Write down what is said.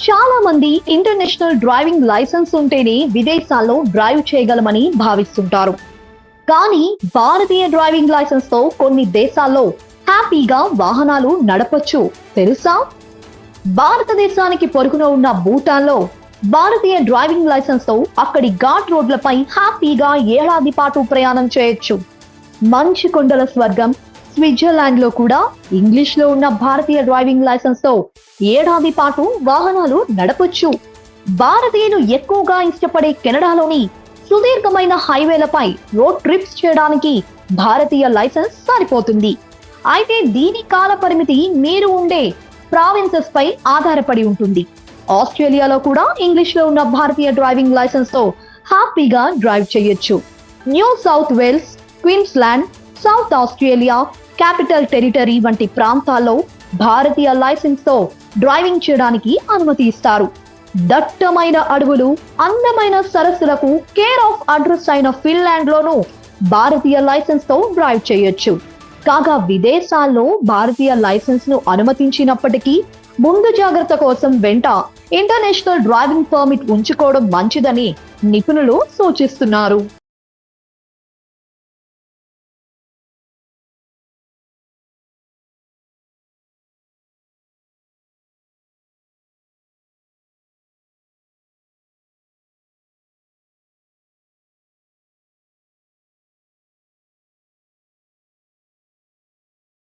చాలా మంది international driving licence ఉంటేనే విదేశాల్లో డ్రైవ్ చేయగలమని భావిస్తుంటారు. కానీ భారతీయ డ్రైవింగ్ లైసెన్స్ తో కొన్ని దేశాల్లో హ్యాపీగా వాహనాలు నడపొచ్చు తెలుసా? భారతదేశానికి పొరుగున ఉన్న భూటాన్ లో భారతీయ డ్రైవింగ్ లైసెన్స్ తో అక్కడి ఘాట్ రోడ్లపై హ్యాపీగా ఏడాది పాటు ప్రయాణం చేయొచ్చు. మంచు కొండల స్వర్గం స్విట్జర్లాండ్ లో కూడా ఇంగ్లీష్ లో ఉన్న భారతీయ డ్రైవింగ్ లైసెన్స్ తో ఏడాది పాటు వాహనాలు నడపొచ్చు. భారతీయులు ఎక్కువగా ఇష్టపడే కెనడాలోని సుదీర్ఘమైన హైవేలపై రోడ్ ట్రిప్స్ చేయడానికి భారతీయ లైసెన్స్ సరిపోతుంది. అయితే దీని కాల పరిమితి మీరు ఉండే ప్రావిన్సెస్ పై ఆధారపడి ఉంటుంది. ఆస్ట్రేలియాలో కూడా ఇంగ్లీష్ లో ఉన్న భారతీయ డ్రైవింగ్ లైసెన్స్ తో హ్యాపీగా డ్రైవ్ చేయొచ్చు. New South Wales, Queensland, South Australia, Capital Territory వంటి ప్రాంతాల్లో భారతీయ లైసెన్స్ తో డ్రైవింగ్ చేయడానికి అనుమతి ఇస్తారు. దట్టమైన అడవులు, అందమైన సరస్సులకు కేర్ ఆఫ్ అడ్రస్ అయిన ఫిన్లాండ్ లోనూ భారతీయ లైసెన్స్ తో డ్రైవ్ చేయొచ్చు. కాగా విదేశాల్లో భారతీయ లైసెన్స్ ను అనుమతించినప్పటికీ ముందు జాగ్రత్త కోసం వెంట ఇంటర్నేషనల్ డ్రైవింగ్ పర్మిట్ ఉంచుకోవడం మంచిదని నిపుణులు సూచిస్తున్నారు.